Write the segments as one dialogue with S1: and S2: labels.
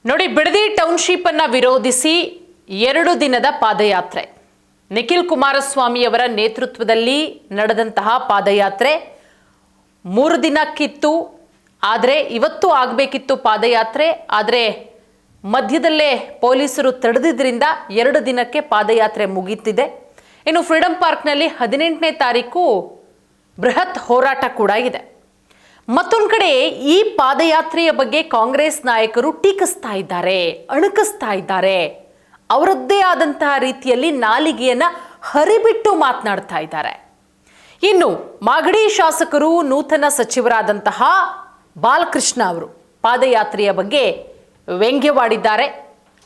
S1: ನೋಡಿ, ಬಿಡದಿ ಟೌನ್ಶಿಪ್ ಅನ್ನ ವಿರೋಧಿಸಿ 2 ದಿನದ ಪಾದಯಾತ್ರೆ. ನಿಖಿಲ್ ಕುಮಾರಸ್ವಾಮಿಯವರ ನೇತೃತ್ವದಲ್ಲಿ ನಡೆದಂತಹ ಪಾದಯಾತ್ರೆ 3 ದಿನಕ್ಕಿತ್ತು. ಆದರೆ ಇವತ್ತು ಆಗಬೇಕಿತ್ತು ಪಾದಯಾತ್ರೆ. ಆದರೆ ಮಧ್ಯದಲ್ಲೇ ಪೊಲೀಸರು ತಡೆದಿದ್ದರಿಂದ 2 ದಿನಕ್ಕೆ ಪಾದಯಾತ್ರೆ ಮುಗಿತಿದೆ. ಇನ್ನು ಫ್ರೀಡಂ ಪಾರ್ಕ್ನಲ್ಲಿ 18ನೇ ತಾರೀಕು ಬೃಹತ್ ಹೋರಾಟ ಕೂಡ ಇದೆ. ಮತ್ತೊಂದು ಕಡೆ ಈ ಪಾದಯಾತ್ರೆಯ ಬಗ್ಗೆ ಕಾಂಗ್ರೆಸ್ ನಾಯಕರು ಟೀಕಿಸ್ತಾ ಇದ್ದಾರೆ, ಅಣಕಿಸ್ತಾ ಇದ್ದಾರೆ. ಅವರದ್ದೇ ಆದಂತಹ ರೀತಿಯಲ್ಲಿ ನಾಲಿಗೆಯನ್ನ ಹರಿಬಿಟ್ಟು ಮಾತನಾಡ್ತಾ ಇದ್ದಾರೆ. ಇನ್ನು ಮಾಗಡಿ ಶಾಸಕರು ನೂತನ ಸಚಿವರಾದಂತಹ ಬಾಲಕೃಷ್ಣ ಅವರು ಪಾದಯಾತ್ರೆಯ ಬಗ್ಗೆ ವ್ಯಂಗ್ಯವಾಡಿದ್ದಾರೆ.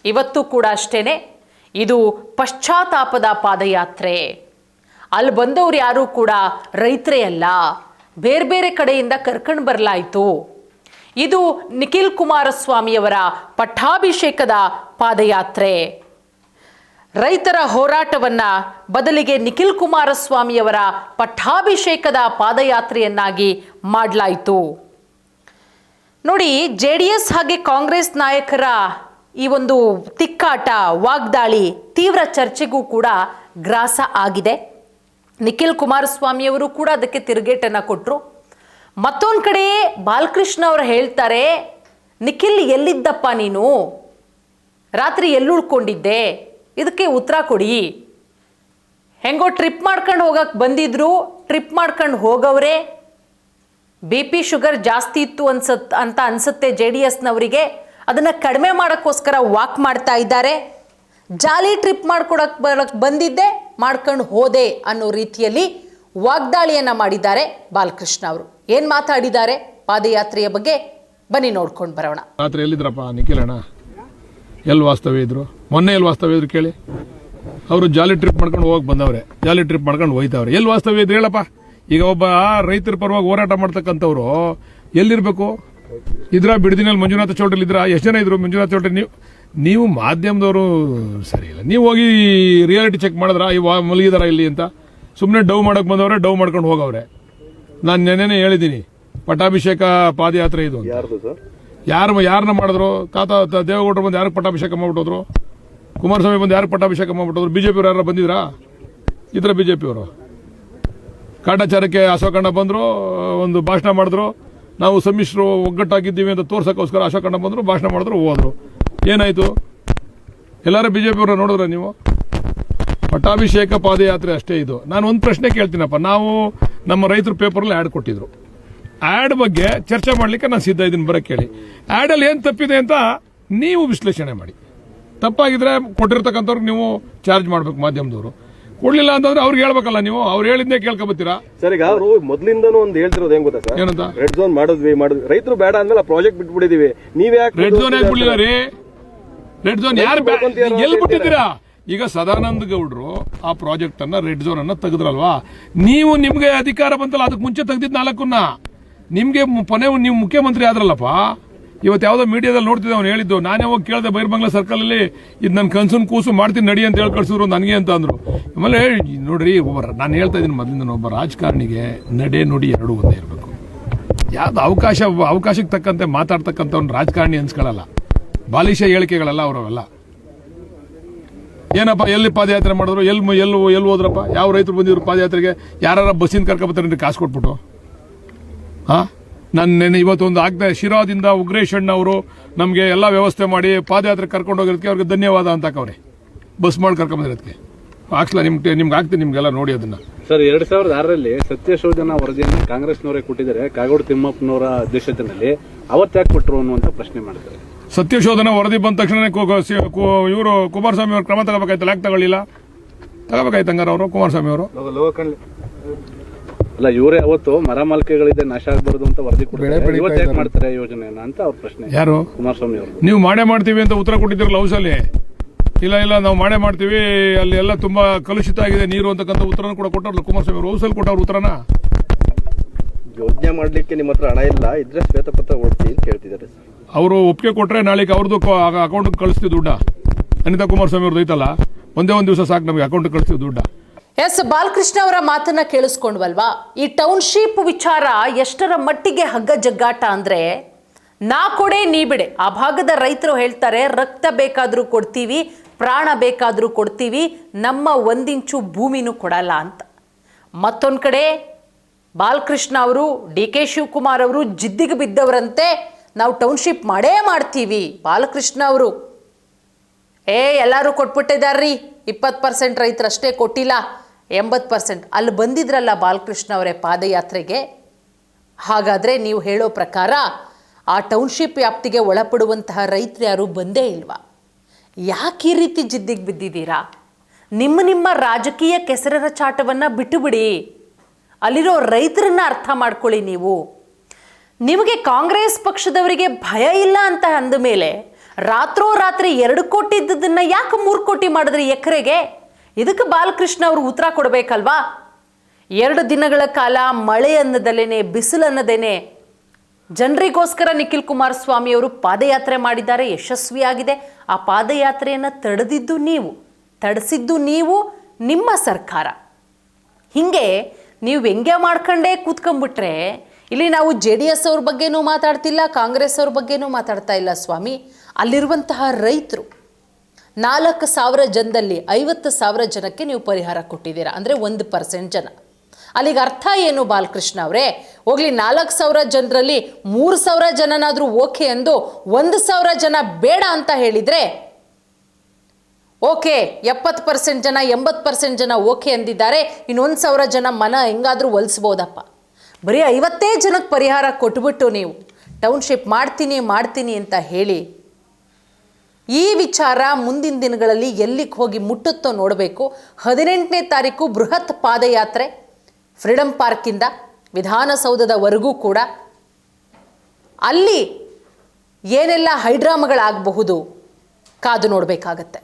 S1: ಇವತ್ತು ಕೂಡ ಅಷ್ಟೇನೆ, ಇದು ಪಶ್ಚಾತ್ತಾಪದ ಪಾದಯಾತ್ರೆ. ಅಲ್ಲಿ ಬಂದವರು ಯಾರು ಕೂಡ ರೈತರೇ ಅಲ್ಲ, ಬೇರೆ ಬೇರೆ ಕಡೆಯಿಂದ ಕರ್ಕೊಂಡು ಬರಲಾಯಿತು. ಇದು ನಿಖಿಲ್ ಕುಮಾರಸ್ವಾಮಿಯವರ ಪಟ್ಟಾಭಿಷೇಕದ ಪಾದಯಾತ್ರೆ. ರೈತರ ಹೋರಾಟವನ್ನ ಬದಲಿಗೆ ನಿಖಿಲ್ ಕುಮಾರಸ್ವಾಮಿಯವರ ಪಟ್ಟಾಭಿಷೇಕದ ಪಾದಯಾತ್ರೆಯನ್ನಾಗಿ ಮಾಡಲಾಯಿತು. ನೋಡಿ, JDS ಹಾಗೆ ಕಾಂಗ್ರೆಸ್ ನಾಯಕರ ಈ ಒಂದು ತಿಕ್ಕಾಟ, ವಾಗ್ದಾಳಿ ತೀವ್ರ ಚರ್ಚೆಗೂ ಕೂಡ ಗ್ರಾಸ ಆಗಿದೆ. ನಿಖಿಲ್ ಕುಮಾರಸ್ವಾಮಿಯವರು ಕೂಡ ಅದಕ್ಕೆ ತಿರುಗೇಟನ್ನು ಕೊಟ್ಟರು. ಮತ್ತೊಂದು ಕಡೆ ಬಾಲಕೃಷ್ಣ ಅವರು ಹೇಳ್ತಾರೆ, ನಿಖಿಲ್ ಎಲ್ಲಿದ್ದಪ್ಪ ನೀನು, ರಾತ್ರಿ ಎಲ್ಲುಳ್ಕೊಂಡಿದ್ದೆ, ಇದಕ್ಕೆ ಉತ್ತರ ಕೊಡಿ. ಹೆಂಗೋ ಟ್ರಿಪ್ ಮಾಡ್ಕೊಂಡು ಹೋಗಕ್ಕೆ ಬಂದಿದ್ರು, ಟ್ರಿಪ್ ಮಾಡ್ಕೊಂಡು ಹೋಗವ್ರೆ. BP ಶುಗರ್ ಜಾಸ್ತಿ ಇತ್ತು ಅಂತ ಅನ್ಸುತ್ತೆ JDSನವರಿಗೆ. ಅದನ್ನು ಕಡಿಮೆ ಮಾಡೋಕ್ಕೋಸ್ಕರ ವಾಕ್ ಮಾಡ್ತಾ ಇದ್ದಾರೆ. ಜಾಲಿ ಟ್ರಿಪ್ ಬರಕ್ಕೆ ಬಂದಿದ್ದೆ, ಮಾಡ್ಕೊಂಡು ಹೋದೆ ಅನ್ನೋ ರೀತಿಯಲ್ಲಿ ವಾಗ್ದಾಳಿಯನ್ನ ಮಾಡಿದ್ದಾರೆ ಬಾಲಕೃಷ್ಣ ಅವರು. ಏನ್ ಮಾತಾಡಿದ್ದಾರೆ ಪಾದಯಾತ್ರೆಯ ಬಗ್ಗೆ ಬನ್ನಿ ನೋಡ್ಕೊಂಡು ಬರೋಣ.
S2: ರಾತ್ರಿ ಎಲ್ಲಿದ್ರಪ್ಪ ನಿಖಿಲ್ ಅಣ್ಣ? ಎಲ್ಲಿ ವಾಸ್ತವ್ಯ ಇದ್ರು? ಮೊನ್ನೆ ಎಲ್ಲಿ ವಾಸ್ತವ್ಯ ಇದ್ರು ಕೇಳಿ? ಅವರು ಜಾಲಿ ಟ್ರಿಪ್ ಮಾಡ್ಕೊಂಡು ಹೋಗಕ್ ಬಂದವ್ರೆ, ಜಾಲಿ ಟ್ರಿಪ್ ಮಾಡ್ಕೊಂಡು ಹೋಯ್ತವ್ರೆ. ಎಲ್ಲಿ ವಾಸ್ತವ್ಯ ಇದ್ರು ಹೇಳಪ್ಪ? ಈಗ ಒಬ್ಬ ರೈತರ ಪರವಾಗಿ ಹೋರಾಟ ಮಾಡ್ತಕ್ಕಂಥವ್ರು ಎಲ್ಲಿರ್ಬೇಕು? ಇದ್ರ ಬಿಡದಿನಲ್ಲಿ ಮಂಜುನಾಥ ಚೌಟ್ರಿ ಇದ್ರ? ಎಷ್ಟು ಜನ ಇದ್ರು ಮಂಜುನಾಥ ಚೌಟ್ರಿ? ನೀವು ಮಾಧ್ಯಮದವರು ಸರಿ ಇಲ್ಲ. ನೀವು ಹೋಗಿ ರಿಯಾಲಿಟಿ ಚೆಕ್ ಮಾಡಿದ್ರ ಮಲಗಿದಾರ ಇಲ್ಲಿ ಅಂತ? ಸುಮ್ಮನೆ ಡವ್ ಮಾಡಕ್ ಬಂದವ್ರೆ, ಡವ್ ಮಾಡ್ಕೊಂಡು ಹೋಗವ್ರೆ. ನಾನು ನೆನ್ನೆನೆ ಹೇಳಿದ್ದೀನಿ, ಪಟ್ಟಾಭಿಷೇಕ ಪಾದಯಾತ್ರೆ ಇದು. ಯಾರನ್ನ ಮಾಡಿದ್ರು? ತಾತ ದೇವೇಗೌಡರು ಬಂದು ಯಾರಿಗೆ ಪಟ್ಟಾಭಿಷೇಕ ಮಾಡ್ಬಿಟ್ಟೋದ್ರು? ಕುಮಾರಸ್ವಾಮಿ ಬಂದು ಯಾರಿಗೆ ಪಟ್ಟಾಭಿಷೇಕ ಮಾಡ್ಬಿಟ್ಟೋದ್ರು? ಬಿಜೆಪಿ ಯಾರು ಬಂದಿದ್ರಾ? ಇತರ ಬಿಜೆಪಿ ಅವರು ಕಾಟಾಚಾರಕ್ಕೆ ಅಶೋಕಣ್ಣ ಬಂದ್ರು, ಒಂದು ಭಾಷಣ ಮಾಡಿದ್ರು. ನಾವು ಸಮ್ಮಿಶ್ರು ಒಗ್ಗಟ್ಟಾಗಿದ್ದೀವಿ ಅಂತ ತೋರ್ಸಕ್ಕೋಸ್ಕರ ಅಶೋಕಣ್ಣ ಬಂದ್ರು, ಭಾಷಣ ಮಾಡಿದ್ರು, ಹೋದ್ರು. ಏನಾಯ್ತು? ಎಲ್ಲರೂ ಬಿಜೆಪಿ ಅವರ ನೋಡಿದ್ರೆ ನೀವು? ಪಟ್ಟಾಭಿಷೇಕ ಪಾದಯಾತ್ರೆ ಅಷ್ಟೇ ಇದು. ನಾನು ಒಂದು ಪ್ರಶ್ನೆ ಕೇಳ್ತೀನಪ್ಪ. ನಾವು ನಮ್ಮ ರೈತರು ಪೇಪರ್ಲ್ಲಿ ಆ್ಯಡ್ ಕೊಟ್ಟಿದ್ರು. ಆ್ಯಡ್ ಬಗ್ಗೆ ಚರ್ಚೆ ಮಾಡಲಿಕ್ಕೆ ನಾನು ಸಿದ್ಧ ಇದ್ದೀನಿ, ಬರಕ್ಕೆ ಕೇಳಿ. ಆ್ಯಡಲ್ಲಿ ಏನು ತಪ್ಪಿದೆ ಅಂತ ನೀವು ವಿಶ್ಲೇಷಣೆ ಮಾಡಿ. ತಪ್ಪಾಗಿದ್ರೆ ಕೊಟ್ಟಿರ್ತಕ್ಕಂಥವ್ರಿಗೆ ನೀವು ಚಾರ್ಜ್ ಮಾಡ್ಬೇಕು. ಮಾಧ್ಯಮದವರು ಕೊಡ್ಲಿಲ್ಲ ಅಂತಂದ್ರೆ ಅವ್ರಿಗೆ ಹೇಳ್ಬೇಕಲ್ಲ ನೀವು. ಅವ್ರು ಹೇಳಿದ್ದೇ ಕೇಳ್ಕೊಬತ್ತೀರಾ?
S3: ಸರ್, ಈಗ ಅವರು ಮೊದಲಿಂದನೂ ಒಂದು ಹೇಳ್ತಿರೋದು ಏನ್ ಗೊತ್ತಾ ಸರ್?
S2: ಏನಂತ?
S3: ರೆಡ್ ಝೋನ್ ಮಾಡಿದ್ವಿ, ರೈತರು ಬೇಡ ಅಂದ್ಮೇಲೆ ಪ್ರಾಜೆಕ್ಟ್ ಬಿಟ್ಬಿಟ್ಟಿದೀವಿ. ನೀವ್ ಯಾಕೆ
S2: ರೆಡ್ ಝೋನ್ ಯಾಕೆ ಬಿಡ್ಲಿಲ್ಲ ರೀ? ರೆಡ್ ಝೋನ್ ಯಾರು ಎಲ್ಲಿ ಬಿಟ್ಟಿದ್ದೀರಾ? ಈಗ ಸದಾನಂದ ಗೌಡ್ರು ಆ ಪ್ರಾಜೆಕ್ಟ್ ಅನ್ನ ರೆಡ್ ಝೋನ್ ಅನ್ನ ತೆಗೆದ್ರಲ್ವಾ? ನೀವು ನಿಮ್ಗೆ ಅಧಿಕಾರ ಬಂತಲ್ಲ, ಅದಕ್ಕೆ ಮುಂಚೆ ತೆಗೆದಿದ್ 4ನ್ನ ನಿಮ್ಗೆ ನೀವು ಮುಖ್ಯಮಂತ್ರಿ ಆದ್ರಲ್ಲಪ್ಪ. ಇವತ್ತು ಯಾವ್ದೋ ಮೀಡಿಯಾದಲ್ಲಿ ನೋಡ್ತಿದ್ದೆ, ಅವ್ನು ಹೇಳಿದ್ದು. ನಾನೇ ಹೋಗಿ ಕೇಳಿದೆ ಬೈರ್ಬಂಗ್ಲಾ ಸರ್ಕಲ್ ಅಲ್ಲಿ, ಇದು ನನ್ನ ಕನ್ಸನ್ ಕೂಸು ಮಾಡ್ತೀನಿ ನಡಿ ಅಂತ ಹೇಳಿ ಕಳ್ಸಿದ್ರು ನನಗೆ ಅಂತ ಅಂದ್ರು. ಆಮೇಲೆ ನೋಡ್ರಿ, ನಾನು ಹೇಳ್ತಾ ಇದ್ದೀನಿ ಮೊದಲಿಂದ, ಒಬ್ಬ ರಾಜಕಾರಣಿಗೆ ನಡೆ ನುಡಿ ಎರಡೂ ಒಂದೇ ಇರಬೇಕು. ಯಾವ್ದು ಅವಕಾಶಕ್ಕೆ ತಕ್ಕಂತೆ ಮಾತಾಡ್ತಕ್ಕಂಥವ್ನು ರಾಜಕಾರಣಿ ಅನ್ಸ್ಕೊಳ್ಳಲ್ಲ. ಬಾಲಿಶ ಹೇಳಿಕೆಗಳಲ್ಲ ಅವರವೆಲ್ಲ. ಏನಪ್ಪ ಎಲ್ಲಿ ಪಾದಯಾತ್ರೆ ಮಾಡಿದ್ರು? ಎಲ್ಲಿ ಹೋದ್ರಪ್ಪ? ಯಾವ ರೈತರು ಬಂದಿದ್ರು ಪಾದಯಾತ್ರೆಗೆ? ಯಾರ ಬಸ್ಸಿಂದ ಕರ್ಕೊಬತ್ತಾರೆ ಕಾಸು ಕೊಟ್ಬಿಟ್ಟು? ನಾನು ಇವತ್ತೊಂದು ಆಗ್ತಾ ಶಿರಾದಿಂದ ಉಗ್ರೇಶ್ ಅಣ್ಣ ಅವರು ನಮಗೆ ಎಲ್ಲ ವ್ಯವಸ್ಥೆ ಮಾಡಿ ಪಾದಯಾತ್ರೆ ಕರ್ಕೊಂಡು ಹೋಗಿರೋದಕ್ಕೆ ಅವ್ರಿಗೆ ಧನ್ಯವಾದ ಅಂತಕವ್ರೆ. ಬಸ್ ಮಾಡಿ ಕರ್ಕೊಂಬಂದಿರೋದಕ್ಕೆ ಹಾಕ್ಸ್ಲಾ ನಿಮ್ಗೆ ಆಗ್ತೀನಿ, ನಿಮ್ಗೆಲ್ಲ ನೋಡಿ ಅದನ್ನ.
S4: ಸರ್, 2006ರಲ್ಲಿ ಸತ್ಯಶೋಧನಾ ವರದಿಯನ್ನು ಕಾಂಗ್ರೆಸ್ನವರೇ ಕೊಟ್ಟಿದ್ದಾರೆ, ಕಾಗೋಡು ತಿಮ್ಮಪ್ಪನವರ ಅಧ್ಯಕ್ಷತೆಯಲ್ಲಿ. ಅವತ್ತು ಯಾಕೆ ಕೊಟ್ಟರು ಅನ್ನುವಂತ ಪ್ರಶ್ನೆ ಮಾಡ್ತಾರೆ.
S2: ಸತ್ಯಶೋಧನಾ ವರದಿ ಬಂದ ತಕ್ಷಣ ಇವರು ಕುಮಾರಸ್ವಾಮಿ ಅವರು ಕ್ರಮ ತಗೋಬೇಕಾಯ್ತಲ್ಲ? ಯಾಕೆ ತಗೊಳ್ಳಿಲ್ಲ? ತಗೋಬೇಕಾಯ್ತಂಗಾರ ಅವರು ಕುಮಾರಸ್ವಾಮಿ ಅವರು?
S4: ಅಲ್ಲ, ಇವರೇ ಅವತ್ತು ಮರಮಾಲಿಕೆಗಳಿದೆ ನಾಶ ಆಗಬಾರದು ಅಂತ ವರದಿ ಕೊಡ್ತಾರೆ. ಇವತ್ತು ಯಾಕೆ ಮಾಡ್ತಾರೆ ಯೋಜನೆಯನ್ನ ಅಂತ ಅವ್ರ ಪ್ರಶ್ನೆ.
S2: ಯಾರು?
S4: ಕುಮಾರಸ್ವಾಮಿ ಅವರು. ನೀವು
S2: ಮಾಡೇ ಮಾಡ್ತೀವಿ ಅಂತ ಉತ್ತರ ಕೊಟ್ಟಿದ್ದೀರಲ್ಲ ಹೌಸಲ್ಲಿ. ಇಲ್ಲ ನಾವು ಮಾಡೇ ಮಾಡ್ತೀವಿ, ಅಲ್ಲಿ ಎಲ್ಲ ತುಂಬಾ ಕಲುಷಿತ ಆಗಿದೆ ನೀರು ಅಂತಕ್ಕಂಥ ಉತ್ತರನ ಕೂಡ ಕೊಟ್ಟವ್ರಲ್ಲ ಕುಮಾರಸ್ವಾಮಿ ಅವರು. ಹೌಸಲ್ಲಿ ಕೊಟ್ಟವ್ರ ಉತ್ತರನ.
S3: ಯೋಜನೆ ಮಾಡ್ಲಿಕ್ಕೆ ನಿಮ್ಮ ಹತ್ರ ಹಣ ಇಲ್ಲ ಇದ್ರೆ ಶ್ವೇತಪತ್ರ ಓಡಿಸಿ ಅಂತ ಕೇಳ್ತಿದ್ದಾರೆ.
S2: ಅವರು ಒಪ್ಪಿಗೆ ಕೊಟ್ರೆ ನಾಳೆಗೆ ಅವ್ರದ್ದು ಅಕೌಂಟ್ ಕಳಿಸ್ತೀವಿ ದುಡ್ಡ. ಅನಿತಾ ಕುಮಾರಸ್ವಾಮಿ ಅವ್ರದ್ದು ಐತಲ್ಲ, ಒಂದೇ ಒಂದು ದಿವಸ ಸಾಕು ನಮಗೆ ಅಕೌಂಟ್ ಕಳಿಸ್ತೀವಿ ದುಡ್ಡ.
S1: ಎಸ್, ಬಾಲಕೃಷ್ಣ ಅವರ ಮಾತನ್ನ ಕೇಳಿಸ್ಕೊಂಡ್ವಲ್ವಾ? ಈ ಟೌನ್ಶಿಪ್ ವಿಚಾರ ಎಷ್ಟರ ಮಟ್ಟಿಗೆ ಹಗ್ಗ ಜಗ್ಗಾಟ ಅಂದ್ರೆ, ನಾ ಕೊಡೆ ನೀ ಬಿಡೆ. ಆ ಭಾಗದ ರೈತರು ಹೇಳ್ತಾರೆ, ರಕ್ತ ಬೇಕಾದರೂ ಕೊಡ್ತೀವಿ, ಪ್ರಾಣ ಬೇಕಾದರೂ ಕೊಡ್ತೀವಿ, ನಮ್ಮ ಒಂದಿಂಚು ಭೂಮಿನೂ ಕೊಡಲ್ಲ ಅಂತ. ಮತ್ತೊಂದು ಕಡೆ ಬಾಲಕೃಷ್ಣ ಅವರು, ಡಿ ಕೆ ಶಿವಕುಮಾರ್ ಅವರು ಜಿದ್ದಿಗೆ ಬಿದ್ದವರಂತೆ, ನಾವು ಟೌನ್ಶಿಪ್ ಮಾಡೇ ಮಾಡ್ತೀವಿ. ಬಾಲಕೃಷ್ಣ ಅವರು ಎಲ್ಲರೂ ಕೊಟ್ಬಿಟ್ಟಿದ್ದಾರ್ರಿ, 20% ರೈತರಷ್ಟೇ ಕೊಟ್ಟಿಲ್ಲ, 80%. ಅಲ್ಲಿ ಬಂದಿದ್ರಲ್ಲ ಬಾಲಕೃಷ್ಣ ಅವರೇ ಪಾದಯಾತ್ರೆಗೆ. ಹಾಗಾದರೆ ನೀವು ಹೇಳೋ ಪ್ರಕಾರ ಆ ಟೌನ್ಶಿಪ್ ವ್ಯಾಪ್ತಿಗೆ ಒಳಪಡುವಂತಹ ರೈತರು ಯಾರು ಬಂದೇ ಇಲ್ವಾ? ಯಾಕೆ ಈ ರೀತಿ ಜಿದ್ದಿಗೆ ಬಿದ್ದಿದ್ದೀರಾ? ನಿಮ್ಮ ರಾಜಕೀಯ ಕೆಸರರ ಚಾಟವನ್ನು ಬಿಟ್ಟುಬಿಡಿ. ಅಲ್ಲಿರೋ ರೈತರನ್ನ ಅರ್ಥ ಮಾಡ್ಕೊಳ್ಳಿ. ನಿಮಗೆ ಕಾಂಗ್ರೆಸ್ ಪಕ್ಷದವರಿಗೆ ಭಯ ಇಲ್ಲ ಅಂತ ಅಂದ ಮೇಲೆ ರಾತ್ರೋರಾತ್ರಿ 2 ಕೋಟಿ ಇದ್ದದನ್ನು ಯಾಕೆ 3 ಕೋಟಿ ಮಾಡಿದ್ರಿ ಎಕರೆಗೆ? ಇದಕ್ಕೆ ಬಾಲಕೃಷ್ಣ ಅವರು ಉತ್ತರ ಕೊಡಬೇಕಲ್ವಾ? 2 ದಿನಗಳ ಕಾಲ ಮಳೆ ಅನ್ನದಲ್ಲೇನೆ, ಬಿಸಿಲು ಅನ್ನದೇನೆ ಜನರಿಗೋಸ್ಕರ ನಿಖಿಲ್ ಕುಮಾರಸ್ವಾಮಿ ಅವರು ಪಾದಯಾತ್ರೆ ಮಾಡಿದ್ದಾರೆ, ಯಶಸ್ವಿಯಾಗಿದೆ. ಆ ಪಾದಯಾತ್ರೆಯನ್ನು ತಡೆಸಿದ್ದು ನೀವು, ನಿಮ್ಮ ಸರ್ಕಾರ. ಹೀಗೆ ನೀವು ವ್ಯಂಗ್ಯ ಮಾಡ್ಕೊಂಡೇ ಕೂತ್ಕೊಂಡ್ಬಿಟ್ರೆ ಇಲ್ಲಿ ನಾವು JDS ಅವ್ರ ಬಗ್ಗೆನೂ ಮಾತಾಡ್ತಿಲ್ಲ, ಕಾಂಗ್ರೆಸ್ ಅವ್ರ ಬಗ್ಗೆನೂ ಮಾತಾಡ್ತಾ ಇಲ್ಲ ಸ್ವಾಮಿ. ಅಲ್ಲಿರುವಂತಹ ರೈತರು 4,000 ಜನದಲ್ಲಿ 50,000 ಜನಕ್ಕೆ ನೀವು ಪರಿಹಾರ ಕೊಟ್ಟಿದ್ದೀರಾ, ಅಂದರೆ 1% ಜನ. ಅಲ್ಲಿಗೆ ಅರ್ಥ ಏನು ಬಾಲಕೃಷ್ಣ ಅವರೇ? ಹೋಗ್ಲಿ 4,000 ಜನರಲ್ಲಿ 3,000 ಜನನಾದರೂ ಓಕೆ ಎಂದು 1,000 ಜನ ಬೇಡ ಅಂತ ಹೇಳಿದರೆ ಓಕೆ, 70% ಜನ 80% ಜನ ಓಕೆ ಅಂದಿದ್ದಾರೆ, ಇನ್ನು 1,000 ಜನ ಮನ ಹೆಂಗಾದರೂ ಒಲಿಸ್ಬೋದಪ್ಪ. ಬರೀ 50 ಜನಕ್ಕೆ ಪರಿಹಾರ ಕೊಟ್ಬಿಟ್ಟು ನೀವು ಟೌನ್ಶಿಪ್ ಮಾಡ್ತೀನಿ ಅಂತ ಹೇಳಿ ಈ ವಿಚಾರ ಮುಂದಿನ ದಿನಗಳಲ್ಲಿ ಎಲ್ಲಿಗೆ ಹೋಗಿ ಮುಟ್ಟುತ್ತೋ ನೋಡಬೇಕು. 18ನೇ ತಾರೀಕು ಬೃಹತ್ ಪಾದಯಾತ್ರೆ ಫ್ರೀಡಂ ಪಾರ್ಕಿಂದ ವಿಧಾನಸೌಧದವರೆಗೂ ಕೂಡ. ಅಲ್ಲಿ ಏನೆಲ್ಲ ಹೈಡ್ರಾಮಗಳಾಗಬಹುದು ಕಾದು ನೋಡಬೇಕಾಗತ್ತೆ.